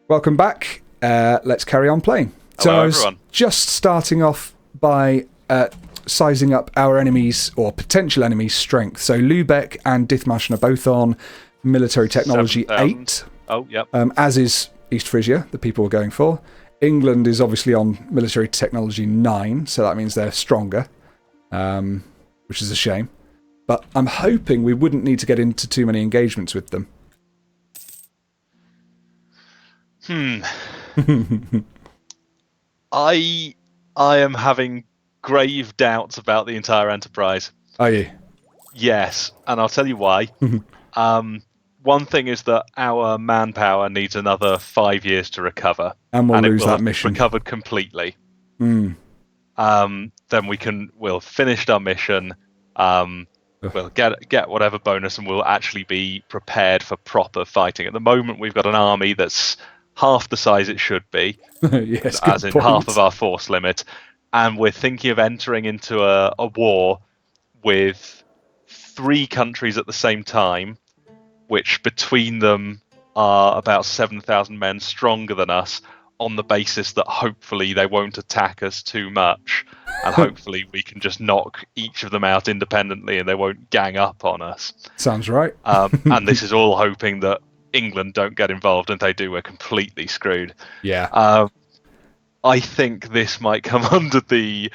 Welcome back. Let's carry on playing. Hello, I was everyone. just starting off by sizing up our enemies, or potential enemies' strength. So Lubeck and Dithmarschen are both on military technology 7,000. 8. Oh, yep. As is East Frisia, the people we're going for. England is obviously on military technology 9, so that means they're stronger, which is a shame. But I'm hoping we wouldn't need to get into too many engagements with them. I am having grave doubts about the entire enterprise. Are you? Yes, and I'll tell you why. One thing is that our manpower needs another 5 years to recover. And we'll lose it will that have mission. recovered completely. Mm. Then we'll finished our mission. We'll get whatever bonus, and we'll actually be prepared for proper fighting. At the moment, we've got an army that's half the size it should be, Yes, as good in point. half of our force limit, and we're thinking of entering into a war with 3 countries at the same time, which between them are about 7,000 men stronger than us, on the basis that hopefully they won't attack us too much, and hopefully we can just knock each of them out independently and they won't gang up on us. Sounds right. And this is all hoping that England don't get involved, and if they do, we're completely screwed. Yeah. I think this might come under the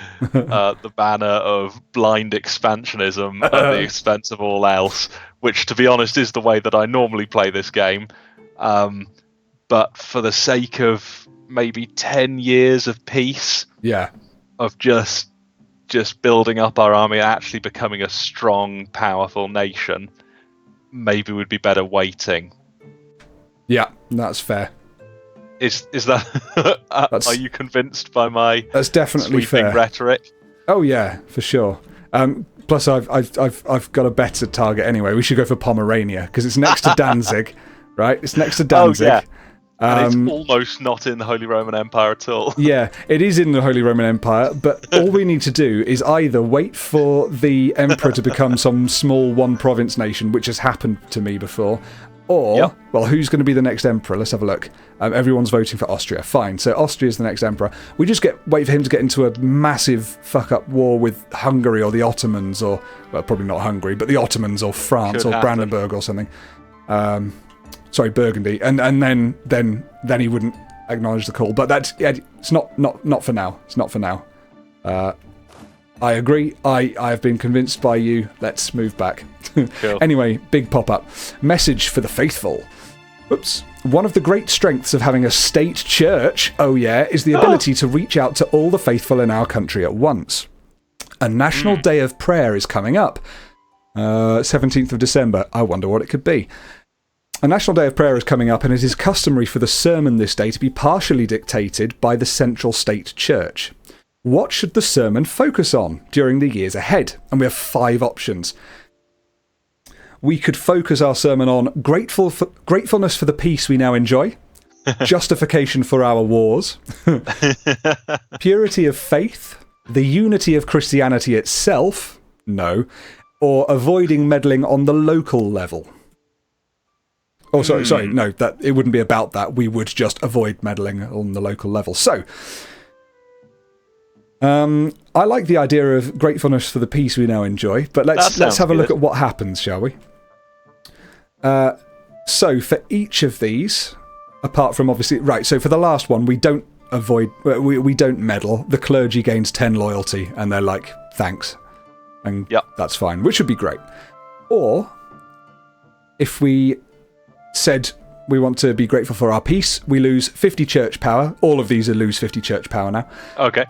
banner of blind expansionism at the expense of all else, which, to be honest, is the way that I normally play this game. But for the sake of maybe 10 years of peace, Yeah. of just building up our army and actually becoming a strong, powerful nation, maybe we'd be better waiting. Yeah, that's fair. Is that? Are you convinced by my That's definitely sweeping fair. rhetoric? Oh yeah, for sure. Plus, I've got a better target anyway. We should go for Pomerania because it's next to Danzig, right? It's next to Danzig. Oh, yeah. And it's almost not in the Holy Roman Empire at all. Yeah, it is in the Holy Roman Empire, but all we need to do is either wait for the emperor to become some small one-province nation, which has happened to me before, or, well, who's going to be the next emperor? Let's have a look. Everyone's voting for Austria. Fine, so Austria's the next emperor. We just wait for him to get into a massive fuck-up war with Hungary or the Ottomans, or, well, probably not Hungary, but the Ottomans or France or Brandenburg or something. Sorry, Burgundy, and then he wouldn't acknowledge the call. But it's not for now. It's not for now. I agree. I have been convinced by you. Let's move back. Cool. Anyway, big pop-up. Message for the faithful. Oops. One of the great strengths of having a state church, oh yeah, is the ability to reach out to all the faithful in our country at once. A national day of prayer is coming up. 17th of December. I wonder what it could be. A National Day of Prayer is coming up, and it is customary for the sermon this day to be partially dictated by the central state church. What should the sermon focus on during the years ahead? And we have 5 options. We could focus our sermon on gratefulness for the peace we now enjoy, justification for our wars, purity of faith, the unity of Christianity itself, no, or avoiding meddling on the local level. Oh, sorry, no, that it wouldn't be about that. We would just avoid meddling on the local level. So, I like the idea of gratefulness for the peace we now enjoy, but let's have a look at what happens, shall we? So, for each of these, apart from obviously... Right, so for the last one, we don't we don't meddle. The clergy gains 10 loyalty, and they're like, thanks. And that's fine, which would be great. Or, if we said we want to be grateful for our peace, we lose 50 church power. All of these are lose 50 church power now. Okay.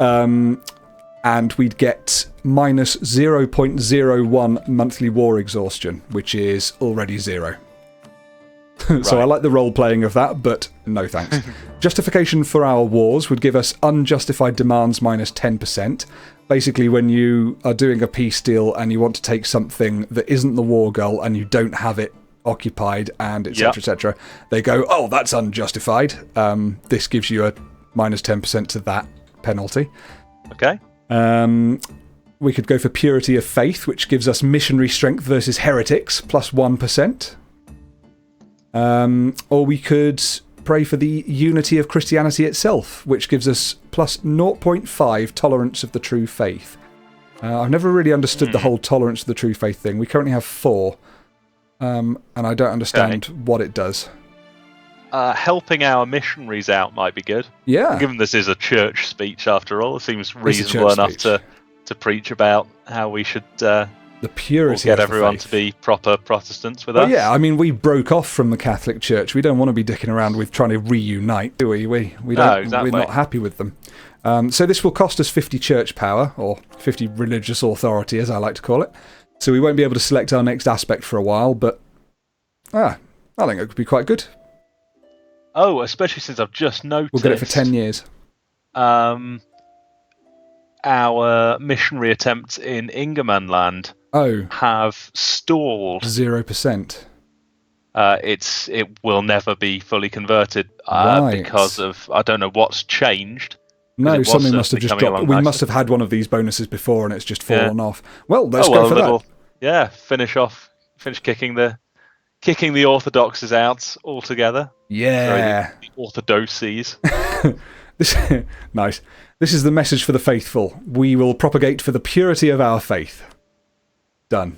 And we'd get minus 0.01 monthly war exhaustion, which is already 0. So I like the role-playing of that, but no thanks. Justification for our wars would give us unjustified demands minus 10%. Basically, when you are doing a peace deal and you want to take something that isn't the war goal and you don't have it occupied and etc., they go, oh, that's unjustified. This gives you a minus 10% to that penalty. Okay. We could go for purity of faith, which gives us missionary strength versus heretics, plus 1%. Or we could pray for the unity of Christianity itself, which gives us plus 0.5 tolerance of the true faith. I've never really understood the whole tolerance of the true faith thing. We currently have 4, and I don't understand what it does. Helping our missionaries out might be good. Yeah. Given this is a church speech after all, it seems reasonable enough to preach about how we should the purity get of everyone the faith to be proper Protestants with us. Yeah, I mean, we broke off from the Catholic Church. We don't want to be dicking around with trying to reunite, do we? We don't. No, exactly. We're not happy with them. So this will cost us 50 church power, or 50 religious authority, as I like to call it. So we won't be able to select our next aspect for a while, but I think it could be quite good. Oh, especially since I've just noticed... We'll get it for 10 years. Our missionary attempts in Ingermanland have stalled. 0%. It will never be fully converted because of, I don't know what's changed. No, something must have just dropped. We must have had one of these bonuses before and it's just fallen off. Well, let's go for that. Yeah, finish kicking the orthodoxes out altogether. Yeah. Sorry, the orthodoxies. Nice. This is the message for the faithful. We will propagate for the purity of our faith. Done.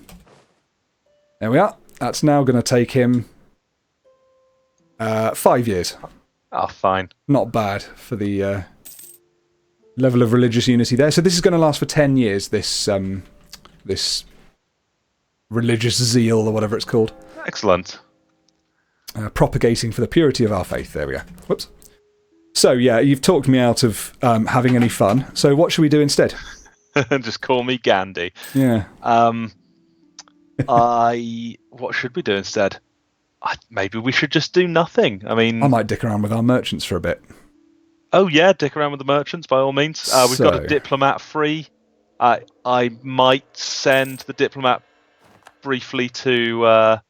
There we are. That's now going to take him 5 years. Oh, fine. Not bad for the level of religious unity there. So this is going to last for 10 years, this religious zeal, or whatever it's called. Excellent. Propagating for the purity of our faith. There we go. Whoops. So, yeah, you've talked me out of having any fun. So what should we do instead? Just call me Gandhi. Yeah. What should we do instead? Maybe we should just do nothing. I mean... I might dick around with our merchants for a bit. Oh, yeah, dick around with the merchants, by all means. We've got a diplomat free. I might send the diplomat briefly to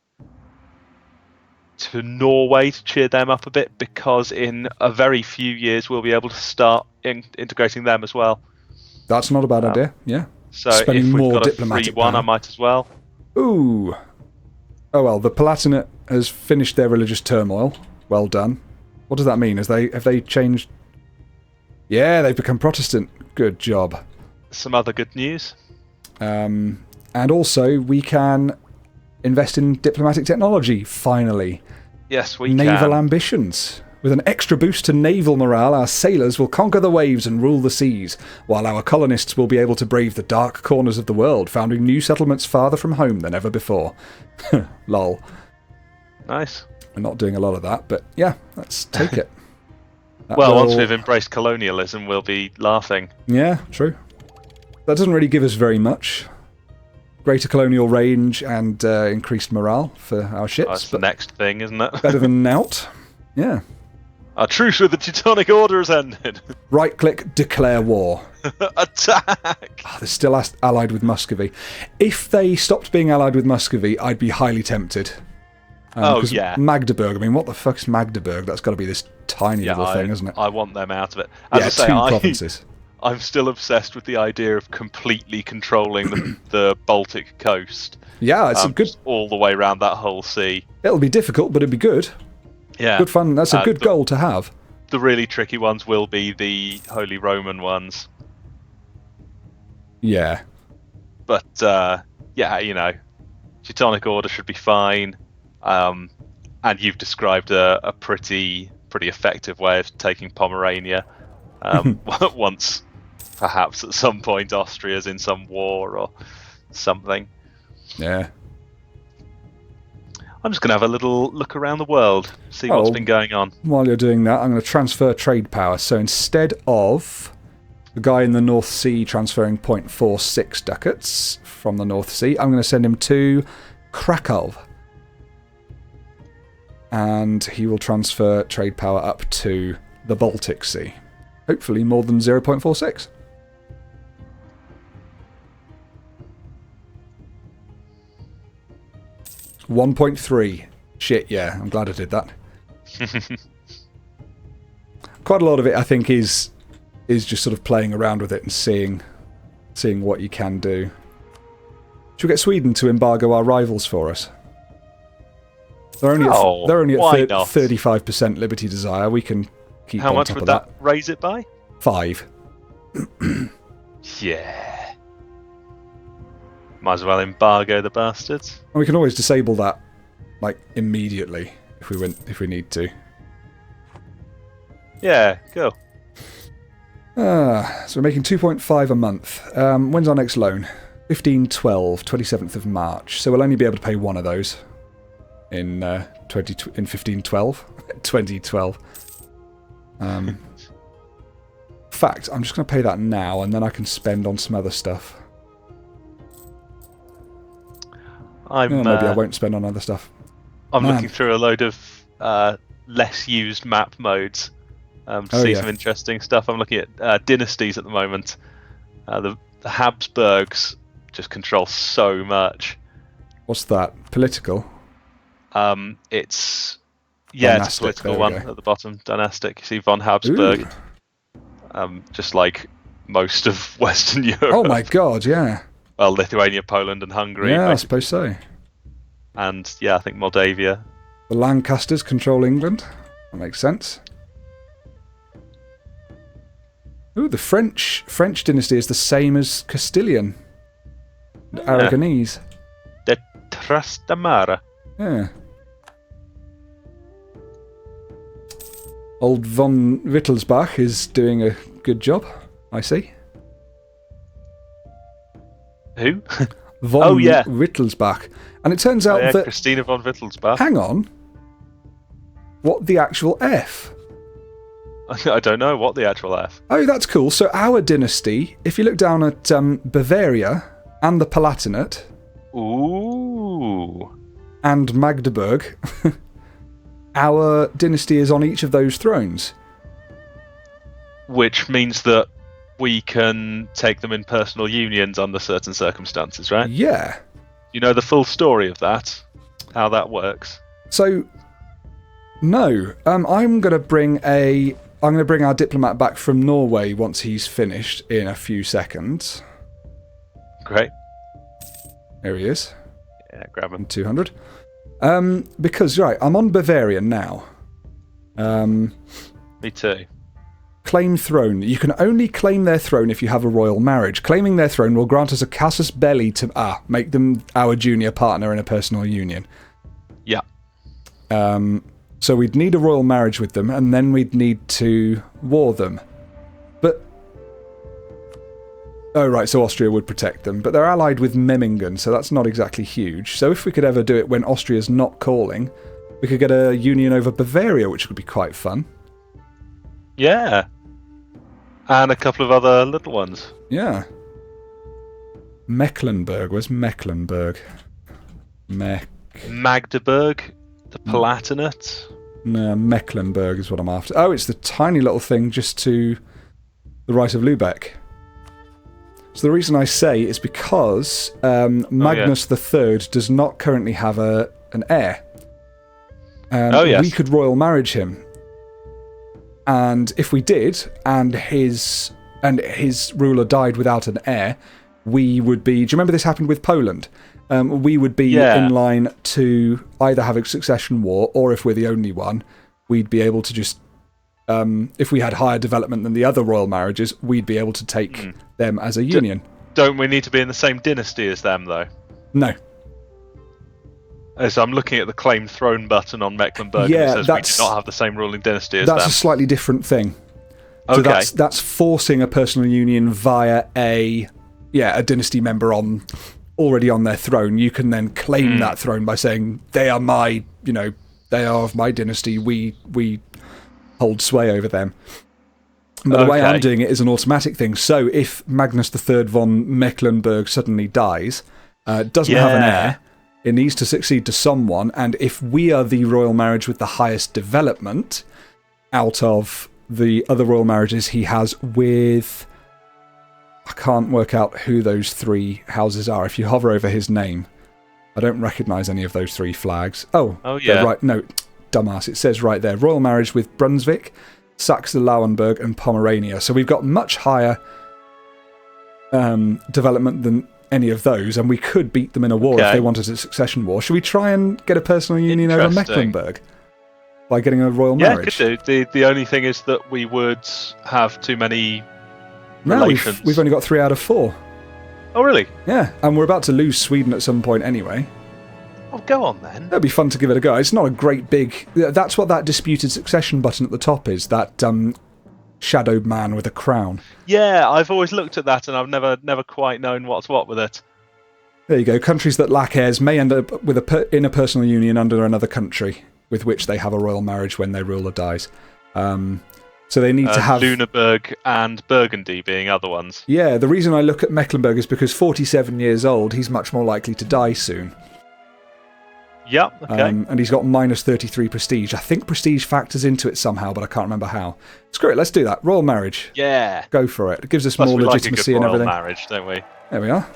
Norway to cheer them up a bit, because in a very few years we'll be able to start integrating them as well. That's not a bad idea, yeah. So spending if we've more got a diplomatic free one, power. I might as well. Ooh. Oh well, the Palatinate has finished their religious turmoil. Well done. What does that mean? Have they changed? Yeah, they've become Protestant. Good job. Some other good news. And also, we can invest in diplomatic technology, finally. Yes, we can. Naval ambitions. With an extra boost to naval morale, our sailors will conquer the waves and rule the seas, while our colonists will be able to brave the dark corners of the world, founding new settlements farther from home than ever before. Lol. Nice. We're not doing a lot of that, but yeah, let's take it. Once we've embraced colonialism, we'll be laughing. Yeah, true. That doesn't really give us very much. Greater colonial range and increased morale for our ships. That's the next thing, isn't it? Better than Nout. Yeah. Our truce with the Teutonic Order has ended. Right-click, declare war. Attack! Oh, they're still allied with Muscovy. If they stopped being allied with Muscovy, I'd be highly tempted. Yeah. Magdeburg, I mean, what the fuck's Magdeburg? That's got to be this tiny little thing, isn't it? I want them out of it. As I say, 2 provinces. I'm still obsessed with the idea of completely controlling the Baltic coast. Yeah, it's a good... all the way around that whole sea. It'll be difficult, but it'd be good. Yeah. Good fun. That's a good goal to have. The really tricky ones will be the Holy Roman ones. Yeah. But, Teutonic Order should be fine. And you've described a pretty effective way of taking Pomerania. Once, perhaps at some point, Austria's in some war or something. Yeah. I'm just going to have a little look around the world, see what's been going on. While you're doing that, I'm going to transfer trade power. So instead of the guy in the North Sea transferring 0.46 ducats from the North Sea, I'm going to send him to Krakow. And he will transfer trade power up to the Baltic Sea. Hopefully more than 0.46. $1.3. Shit, yeah, I'm glad I did that. Quite a lot of it, I think, is just sort of playing around with it and seeing what you can do. Should we get Sweden to embargo our rivals for us? They're only why at not? 35% Liberty Desire. We can keep How on much top would of that raise it by? 5. Yeah. Might as well embargo the bastards. And we can always disable that, like, immediately if we need to. Yeah, go. So we're making 2.5 a month. When's our next loan? 15/12, 27th of March. So we'll only be able to pay one of those in 15/12. 2012. Fact, I'm just going to pay that now, and then I can spend on some other stuff. Maybe I won't spend on other stuff. I'm looking through a load of less used map modes to see some interesting stuff. I'm looking at dynasties at the moment. The Habsburgs just control so much. What's that? Political? It's Dynastic, it's a political one go. at the bottom. Dynastic. You see von Habsburg. Ooh. Just like most of Western Europe. Oh my god, yeah. Well, Lithuania, Poland, and Hungary. Yeah, I suppose so. And I think Moldavia. The Lancasters control England. That makes sense. Ooh, the French dynasty is the same as Castilian. And Aragonese. The Trastamara. Yeah. Old von Wittelsbach is doing a good job, I see. Who? Von Wittelsbach. And it turns out that... Christina von Wittelsbach. Hang on. What the actual F? I don't know what the actual F. Oh, that's cool. So our dynasty, if you look down at Bavaria and the Palatinate... Ooh. And Magdeburg... our dynasty is on each of those thrones. Which means that we can take them in personal unions under certain circumstances, right? Yeah. You know the full story of that? How that works? So, no. I'm going to bring our diplomat back from Norway once he's finished in a few seconds. Great. There he is. Yeah, grab him. 200. Because, right, I'm on Bavaria now. Me too. Claim throne. You can only claim their throne if you have a royal marriage. Claiming their throne will grant us a casus belli to make them our junior partner in a personal union. Yeah. So we'd need a royal marriage with them, and then we'd need to war them. But... Oh, right, so Austria would protect them. But they're allied with Memmingen, so that's not exactly huge. So if we could ever do it when Austria's not calling, we could get a union over Bavaria, which would be quite fun. Yeah. And a couple of other little ones. Yeah. Mecklenburg. Where's Mecklenburg? Magdeburg. The Palatinate. No, Mecklenburg is what I'm after. Oh, it's the tiny little thing just to the right of Lübeck. So the reason I say is because Magnus III does not currently have an heir. We could royal marriage him. And if we did, and his ruler died without an heir, we would be... Do you remember this happened with Poland? We would be in line to either have a succession war, or if we're the only one, we'd be able to just... if we had higher development than the other royal marriages, we'd be able to take them as a union. Don't we need to be in the same dynasty as them, though? No. So I'm looking at the claim throne button on Mecklenburg, and it says we do not have the same ruling dynasty as them. That's a slightly different thing. Okay. So that's forcing a personal union via a dynasty member already on their throne. You can then claim that throne by saying they are they are of my dynasty. We hold sway over them. But the way I'm doing it is an automatic thing. So if Magnus III von Mecklenburg suddenly dies, doesn't have an heir, it needs to succeed to someone, and if we are the royal marriage with the highest development out of the other royal marriages he has with... I can't work out who those three houses are. If you hover over his name, I don't recognise any of those three flags. Oh yeah. Right. No, dumbass. It says right there, royal marriage with Brunswick, Saxe-Lauenburg and Pomerania. So we've got much higher development than any of those, and we could beat them in a war if they wanted a succession war. Should we try and get a personal union over Mecklenburg by getting a royal marriage? Yeah, could do. The only thing is that we would have too many relations. We've only got 3 out of 4. Oh, really? Yeah, and we're about to lose Sweden at some point anyway. Oh, go on then. It'd be fun to give it a go. It's not a great big... That's what that disputed succession button at the top is, that shadowed man with a crown. Yeah, I've always looked at that and I've never quite known what's what with it. There you go. Countries that lack heirs may end up with in a personal union under another country with which they have a royal marriage when their ruler dies. So they need to have... Lüneburg and Burgundy being other ones. Yeah, the reason I look at Mecklenburg is because 47 years old, he's much more likely to die soon. Yep, okay. And he's got minus 33 prestige. I think prestige factors into it somehow, but I can't remember how. Screw it, let's do that. Royal marriage. Yeah. Go for it. It gives us Plus more we legitimacy like a good and everything. royal marriage, don't we? There we are.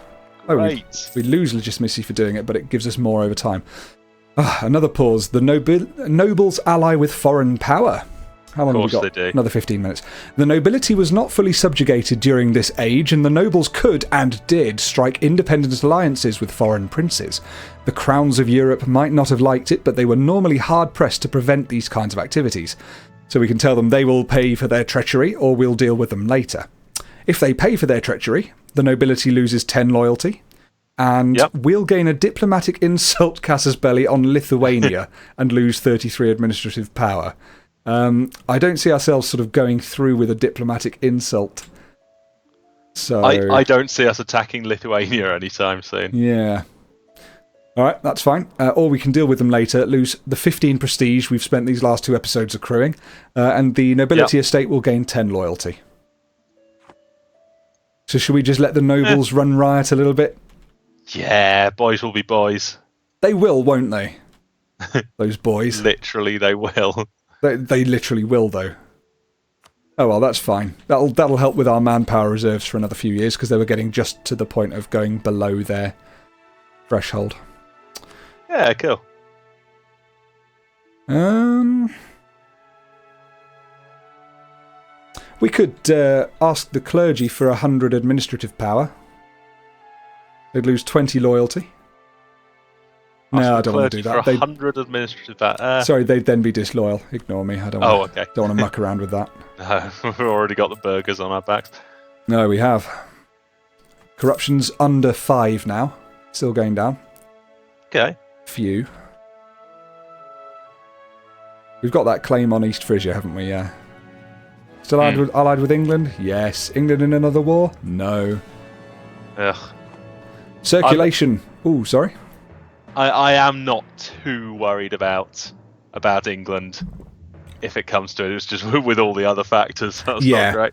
Great. We lose legitimacy for doing it, but it gives us more over time. Another pause. The nobles ally with foreign power. How long have we got? They do. Another 15 minutes. The nobility was not fully subjugated during this age, and the nobles could, and did, strike independent alliances with foreign princes. The crowns of Europe might not have liked it, but they were normally hard-pressed to prevent these kinds of activities. So we can tell them they will pay for their treachery, or we'll deal with them later. If they pay for their treachery, the nobility loses 10 loyalty, and we'll gain a diplomatic insult casus belli on Lithuania and lose 33 administrative power. I don't see ourselves sort of going through with a diplomatic insult. So I don't see us attacking Lithuania anytime soon. Yeah. Alright, that's fine. Or we can deal with them later, lose the 15 prestige we've spent these last 2 episodes accruing, and the nobility estate will gain 10 loyalty. So should we just let the nobles run riot a little bit? Yeah, boys will be boys. They will, won't they? Those boys. Literally, they will. They literally will, though. Oh well, that's fine. That'll help with our manpower reserves for another few years, because they were getting just to the point of going below their threshold. Yeah, cool. We could ask the clergy for 100 administrative power. They'd lose 20 loyalty. No, I don't want to do that. For 100 administrative power. Sorry, they'd then be disloyal. Ignore me. I don't want to muck around with that. No, we've already got the burgers on our backs. No, we have. Corruption's under 5 now. Still going down. Okay. Few. We've got that claim on East Frisia, haven't we? Yeah. Still allied with England? Yes. England in another war? No. Ugh. Circulation. Ooh, sorry. I am not too worried about England if it comes to it. It's just with all the other factors. That's not great.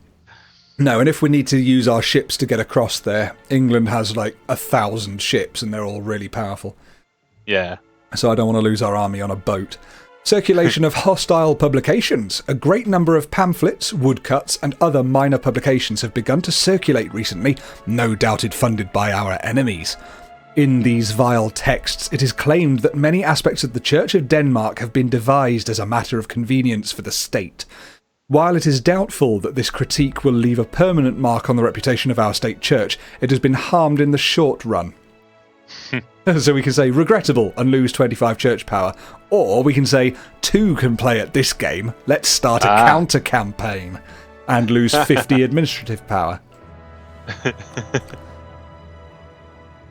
No, and if we need to use our ships to get across there, England has like 1,000 ships and they're all really powerful. Yeah. So I don't want to lose our army on a boat. Circulation of hostile publications. A great number of pamphlets, woodcuts, and other minor publications have begun to circulate recently, no doubted funded by our enemies. In these vile texts, it is claimed that many aspects of the Church of Denmark have been devised as a matter of convenience for the state. While it is doubtful that this critique will leave a permanent mark on the reputation of our state church, it has been harmed in the short run. So we can say regrettable and lose 25 church power, or we can say 2 can play at this game, let's start a counter-campaign and lose 50 administrative power.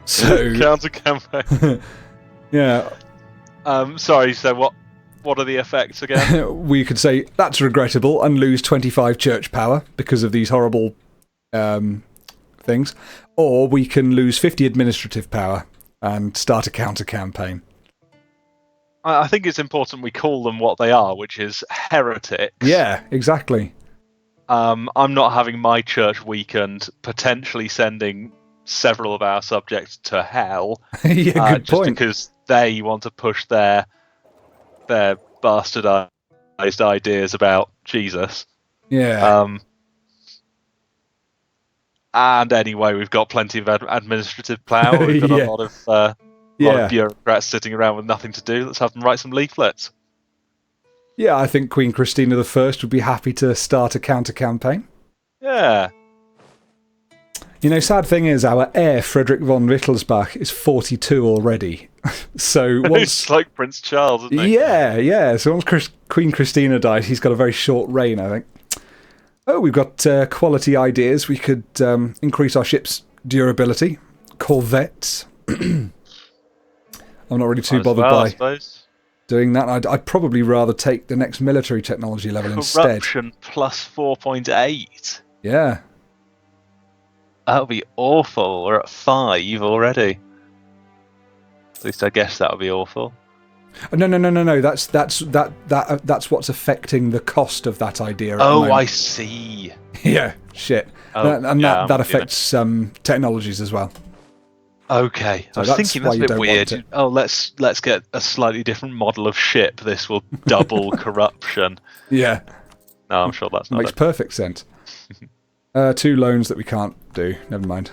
So counter-campaign. Yeah. Sorry, so what are the effects again? We could say that's regrettable and lose 25 church power because of these horrible things, or we can lose 50 administrative power and start a counter-campaign. I think it's important we call them what they are, which is heretics. Yeah, exactly. I'm not having my church weakened, potentially sending several of our subjects to hell. Yeah, good just point. Because they want to push their bastardized ideas about Jesus. Yeah. And anyway, we've got plenty of administrative power. We've got a lot of bureaucrats sitting around with nothing to do. Let's have them write some leaflets. Yeah, I think Queen Christina I would be happy to start a counter-campaign. Yeah. You know, sad thing is, our heir, Frederick von Wittelsbach, is 42 already. So once... It's like Prince Charles, isn't he? Yeah. So once Queen Christina died, he's got a very short reign, I think. Oh, we've got quality ideas. We could increase our ship's durability. Corvettes. I'm not really too bothered by doing that. I'd probably rather take the next military technology level instead. Corruption plus 4.8. Yeah. That would be awful. We're at 5 already. At least I guess that would be awful. No. That's what's affecting the cost of that idea. Oh, I see. Yeah, shit. Oh, that affects technologies as well. Okay, So I was thinking that's a bit weird. Oh, let's get a slightly different model of ship. This will double corruption. Yeah. No, I'm sure that's not Makes it. perfect sense. 2 loans that we can't do. Never mind.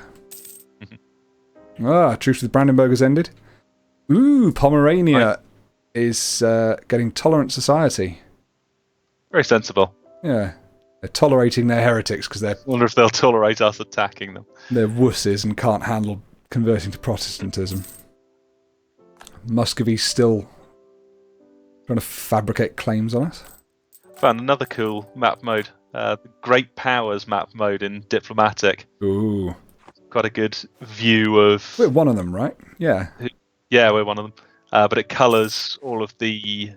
Truce with Brandenburg has ended. Ooh, Pomerania is getting tolerant society. Very sensible. Yeah. They're tolerating their heretics because I wonder if they'll tolerate us attacking them. they're wusses and can't handle converting to Protestantism. Muscovy's still trying to fabricate claims on us. Found another cool map mode. The Great Powers map mode in Diplomatic. Ooh. Quite a good view of... We're one of them, right? Yeah. Yeah, we're one of them. But it colours all of the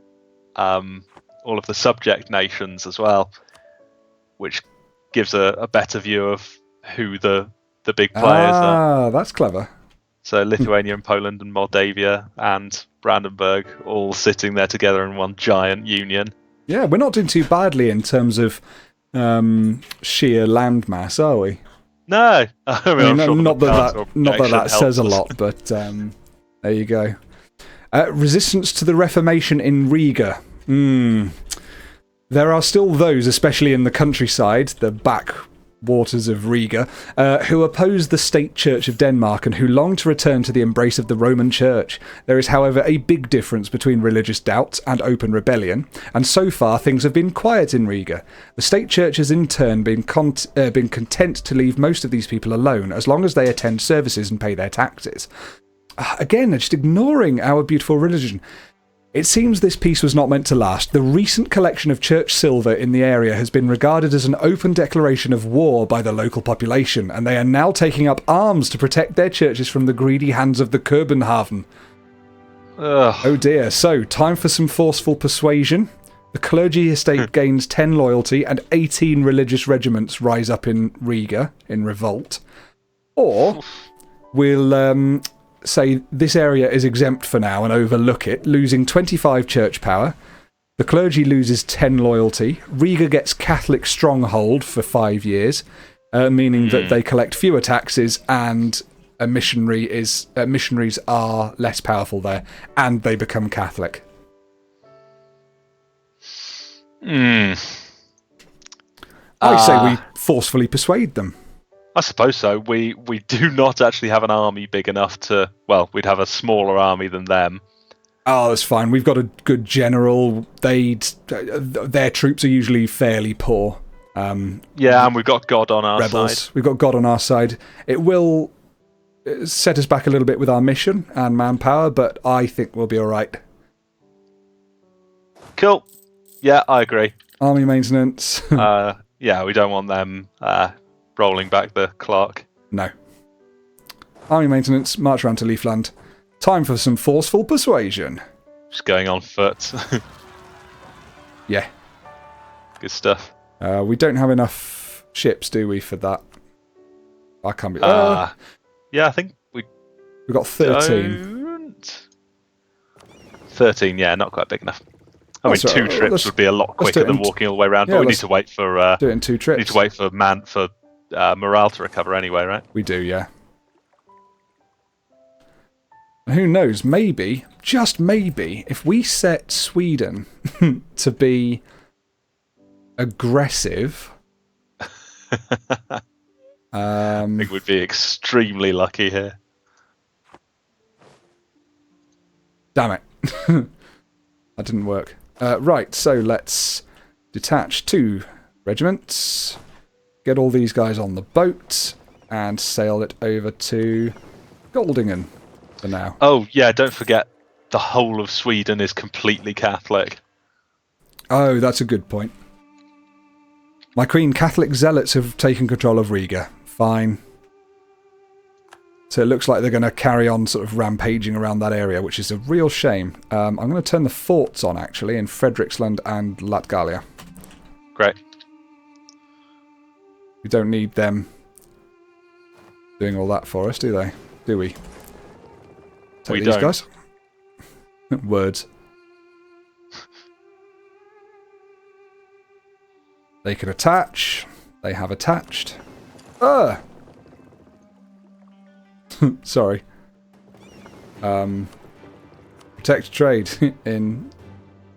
subject nations as well, which gives a better view of who the big players are. That's clever. So Lithuania and Poland and Moldavia and Brandenburg all sitting there together in one giant union. Yeah, we're not doing too badly in terms of sheer landmass, are we? No, I mean, I'm sure not that helps says a us. lot, but there you go. Resistance to the Reformation in Riga. There are still those, especially in the countryside, the backwaters of Riga, who oppose the state church of Denmark and who long to return to the embrace of the Roman Church. There is, however, a big difference between religious doubts and open rebellion, and so far things have been quiet in Riga. The state church has in turn been content to leave most of these people alone, as long as they attend services and pay their taxes. Again, they're just ignoring our beautiful religion. It seems this peace was not meant to last. The recent collection of church silver in the area has been regarded as an open declaration of war by the local population, and they are now taking up arms to protect their churches from the greedy hands of the Kopenhagen. Oh dear. So, time for some forceful persuasion. The clergy estate gains 10 loyalty and 18 religious regiments rise up in Riga in revolt. Or we'll say this area is exempt for now and overlook it, losing 25 church power. The clergy loses 10 loyalty. Riga gets Catholic stronghold for 5 years, meaning that they collect fewer taxes and missionaries are less powerful there, and they become Catholic. I say we forcefully persuade them. I suppose so. We do not actually have an army big enough to... Well, we'd have a smaller army than them. Oh, that's fine. We've got a good general. Their troops are usually fairly poor. Yeah, and we've got God on our side. We've got God on our side. It will set us back a little bit with our mission and manpower, but I think we'll be all right. Cool. Yeah, I agree. Army maintenance. Yeah, we don't want them rolling back the clock. No. Army maintenance, march around to Leafland. Time for some forceful persuasion. Just going on foot. Yeah. Good stuff. We don't have enough ships, do we, for that? I can't be... yeah, I think we've got 13. 13, yeah, not quite big enough. I mean, 2 trips would be a lot quicker than walking all the way around, but we need to wait for... do it in 2 trips. Need to wait for morale to recover anyway, right? We do, yeah. Who knows, maybe, just maybe, if we set Sweden to be aggressive... I think we'd be extremely lucky here. Damn it. That didn't work. Right, so let's detach 2 regiments. Get all these guys on the boat. and sail it over to Goldingen for now. Oh, yeah, don't forget the whole of Sweden is completely Catholic. Oh, that's a good point. My Queen, Catholic zealots have taken control of Riga. Fine. So it looks like they're going to carry on sort of rampaging around that area, which is a real shame. I'm going to turn the forts on, actually, in Fredriksland and Latgalia. Great. We don't need them doing all that for us, do they? Do we? Take these guys. Words. They can attach. They have attached. Sorry. Protect trade in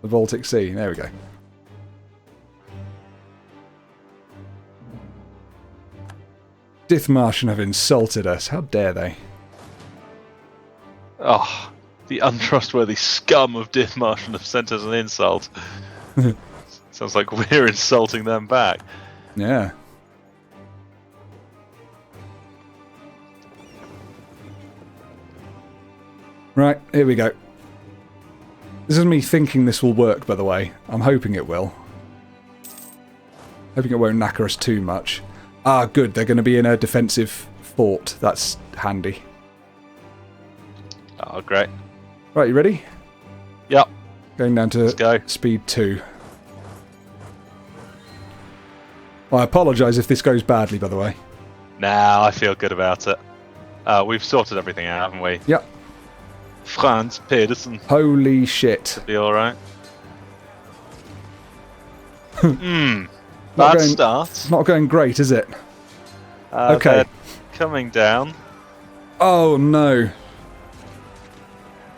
the Baltic Sea. There we go. Dithmarschen have insulted us. How dare they? Oh, the untrustworthy scum of Dithmarschen have sent us an insult. Sounds like we're insulting them back. Yeah. Right, here we go. This is me thinking this will work, by the way. I'm hoping it will. Hoping it won't knacker us too much. Ah, good. They're going to be in a defensive fort. That's handy. Oh, great. Right, you ready? Yep. Going down to speed 2. I apologise if this goes badly, by the way. Nah, I feel good about it. We've sorted everything out, haven't we? Yep. Franz Pedersen. Holy shit. Be alright. Bad start. It's not going great, is it? Okay. Coming down. Oh, no.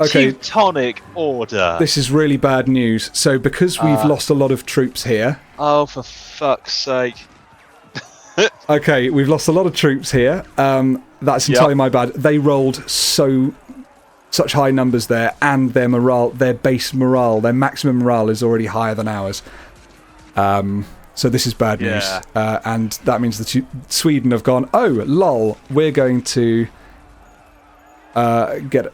Okay. Teutonic Order. This is really bad news. So, because we've lost a lot of troops here... Oh, for fuck's sake. Okay, we've lost a lot of troops here. That's entirely my bad. They rolled such high numbers there, and their morale, their base morale, their maximum morale is already higher than ours. So this is bad news. And that means that Sweden have gone, oh, lol, we're going to get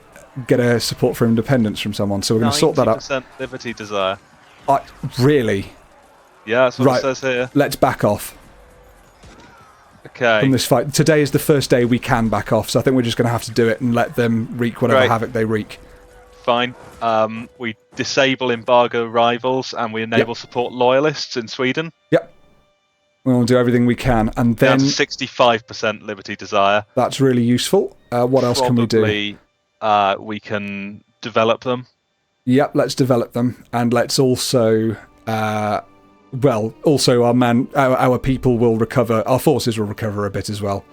a support for independence from someone, so we're going to sort that out. 90% liberty desire. Really? Yeah, that's what it says here. Let's back off. Okay. From this fight. Today is the first day we can back off, so I think we're just going to have to do it and let them wreak whatever havoc they wreak. Fine. We disable embargo rivals and we enable support loyalists in Sweden. Yep. We'll do everything we can, and then... Down to 65% liberty desire. That's really useful. What else can we do? We can develop them. Yep, let's develop them, and let's also... also our people will recover, our forces will recover a bit as well,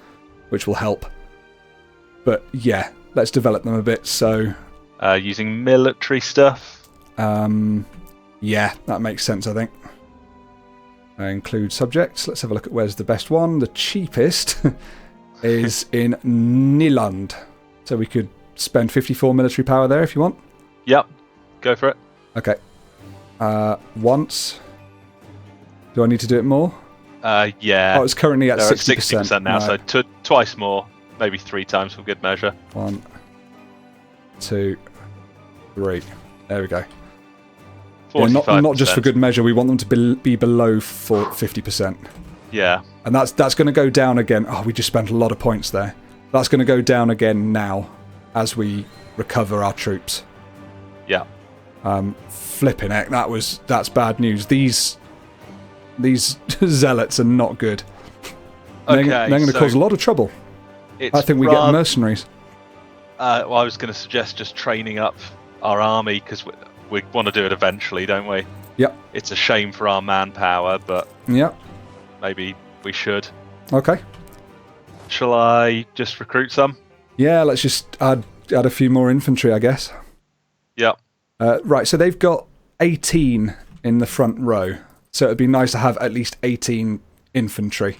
which will help. But yeah, let's develop them a bit, so... using military stuff? Yeah, that makes sense, I think. Include subjects. Let's have a look at where's the best one. The cheapest is in Nyland. So we could spend 54 military power there if you want. Yep, go for it. Okay. Once... Do I need to do it more? Yeah. Oh, it's currently at 60%. 60% now, right. so twice more. Maybe 3 times for good measure. 1, 2, 3. There we go. Yeah, not just for good measure. We want them to be below 50%. Yeah. And that's going to go down again. Oh, we just spent a lot of points there. That's going to go down again now as we recover our troops. Yeah. Flipping heck, that's bad news. These zealots are not good. Okay, they're going to cause a lot of trouble. I think we get mercenaries. Well, I was going to suggest just training up our army, because we want to do it eventually, don't we? Yep. It's a shame for our manpower, but yep. Maybe we should. Okay. Shall I just recruit some? Yeah, let's just add a few more infantry, I guess. Yep. Right, so they've got 18 in the front row. So it'd be nice to have at least 18 infantry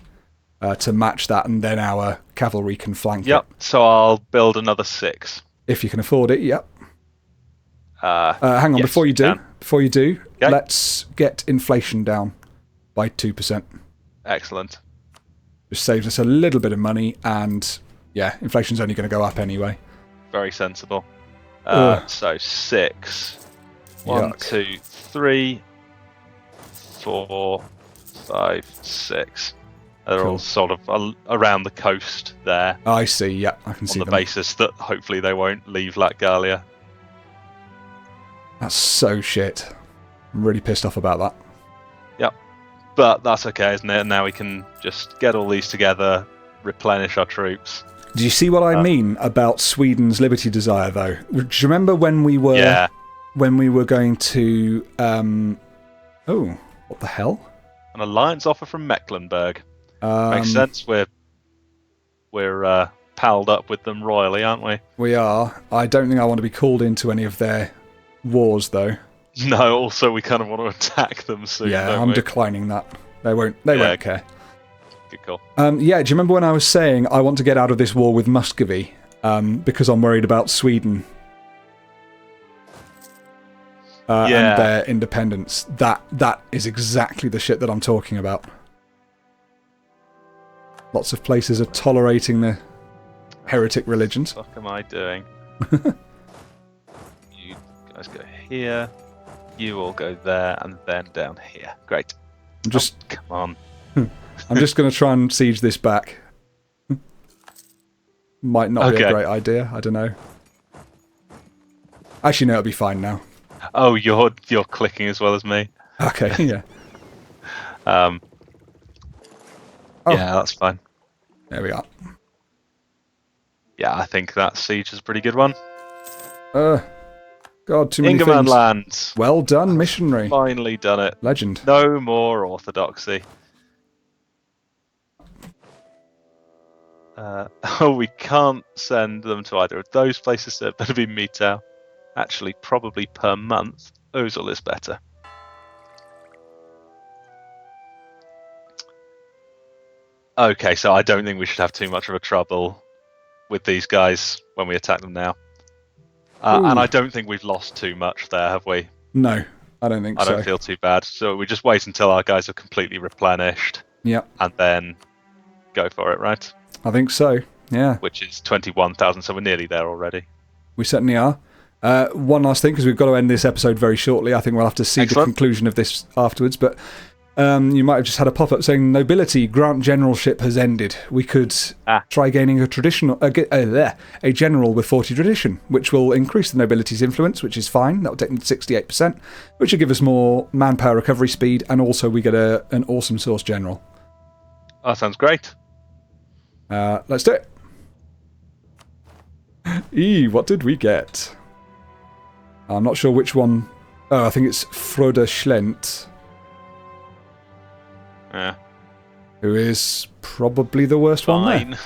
to match that, and then our cavalry can flank it. Yep, so I'll build another 6. If you can afford it, yep. Hang on, yes, before you do, okay. Let's get inflation down by 2%. Excellent. Just saves us a little bit of money, and yeah, inflation's only going to go up anyway. Very sensible. Ugh. So 6. 1, Yuck. 2, 3, 4, 5, 6. They're all Cool. sort of around the coast there. I see, yeah, I can see On the them. basis that hopefully they won't leave Latgalia. That's so shit. I'm really pissed off about that. Yep. But that's okay, isn't it? Now we can just get all these together, replenish our troops. Do you see what I mean about Sweden's liberty desire, though? Do you remember when we were going to... oh, what the hell? An alliance offer from Mecklenburg. Um, Makes sense. We're palled up with them royally, aren't we? We are. I don't think I want to be called into any of their wars, though. No. Also, we kind of want to attack them soon. Yeah, don't I'm we? declining that. They won't care. Good call. Yeah, do you remember when I was saying I want to get out of this war with Muscovy because I'm worried about Sweden and their independence? That is exactly the shit that I'm talking about. Lots of places are tolerating the heretic religions. What the fuck am I doing? You guys go here. You all go there, and then down here. Great. Come on. I'm just going to try and siege this back. Might not be a great idea. I don't know. Actually, no, it'll be fine now. Oh, you're clicking as well as me. Okay, yeah. Yeah, that's fine. There we are. Yeah, I think that siege is a pretty good one. God, too many Ingerman things. lands. Well done, missionary. Finally done it. Legend. No more orthodoxy. We can't send them to either of those places, so it better be Mitau. Actually, probably per month, Ozil is better. Okay, so I don't think we should have too much of a trouble with these guys when we attack them now. And I don't think we've lost too much there, have we? No, I don't think so. I don't feel too bad. So we just wait until our guys are completely replenished. Yep. And then go for it, right? I think so, yeah. Which is 21,000, so we're nearly there already. We certainly are. One last thing, because we've got to end this episode very shortly. I think we'll have to see the conclusion of this afterwards. But you might have just had a pop-up saying, nobility, grant generalship has ended. We could try gaining a general with 40 tradition, which will increase the nobility's influence, which is fine. That will take them to 68%, which will give us more manpower recovery speed, and also we get an awesome source general. That sounds great. Let's do it. What did we get? I'm not sure which one. Oh, I think it's Frode Schlent. Yeah. Who is probably the worst one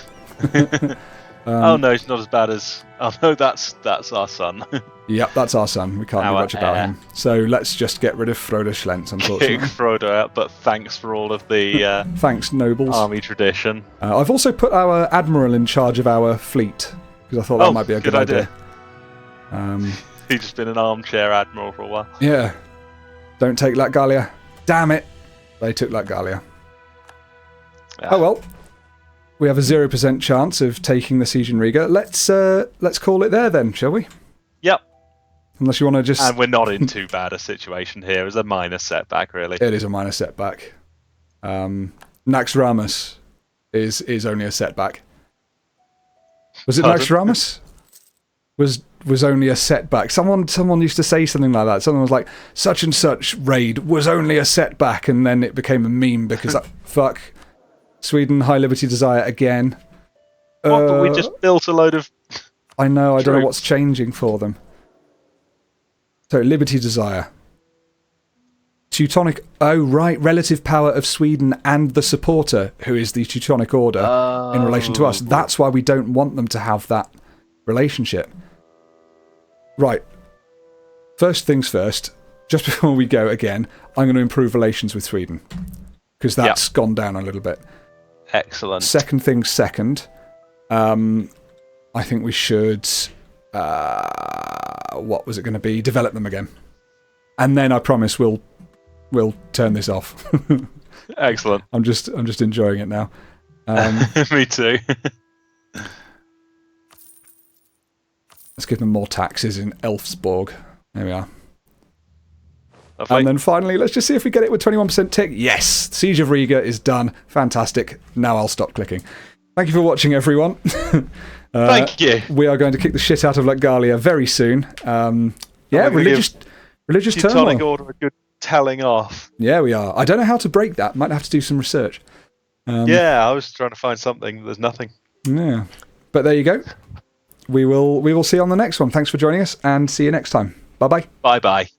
there. Oh no, it's not as bad as... Oh no, that's our son. Yep, that's our son. We can't do much about him. So let's just get rid of Frode Schlent, unfortunately. Kick Frodo out, but thanks for all of the thanks, nobles. army tradition. I've also put our admiral in charge of our fleet, because I thought that might be a good idea. He's just been an armchair admiral for a while. Yeah. Don't take Latgalia. Damn it. They took Latgalia. Yeah. Oh well. We have a 0% chance of taking the siege in Riga. Let's call it there then, shall we? Yep. Unless you want to just... And we're not in too bad a situation here. It's a minor setback, really. It is a minor setback. Naxxramas is only a setback. Was it Naxxramas? Was only a setback. Someone used to say something like that. Someone was like, such and such raid was only a setback, and then it became a meme because fuck. Sweden, high liberty desire again. What, but we just built a load of... I know, I don't know what's changing for them. So, liberty desire. Teutonic... Oh, right, relative power of Sweden and the supporter, who is the Teutonic Order, in relation to us. That's why we don't want them to have that relationship. Right. First things first, just before we go again, I'm going to improve relations with Sweden. Because that's gone down a little bit. Excellent. Second things second, I think we should, what was it going to be? Develop them again. And then I promise we'll turn this off. Excellent. I'm just enjoying it now. Me too. Let's give them more taxes in Elfsborg. There we are. Lovely. And then finally, let's just see if we get it with 21% tick. Yes! Siege of Riga is done. Fantastic. Now I'll stop clicking. Thank you for watching, everyone. Thank you. We are going to kick the shit out of Latgalia very soon. Religious Teutonic turmoil. Order a good telling off. Yeah, we are. I don't know how to break that. Might have to do some research. Yeah, I was trying to find something. There's nothing. Yeah. But there you go. We will see you on the next one. Thanks for joining us, and see you next time. Bye-bye. Bye-bye.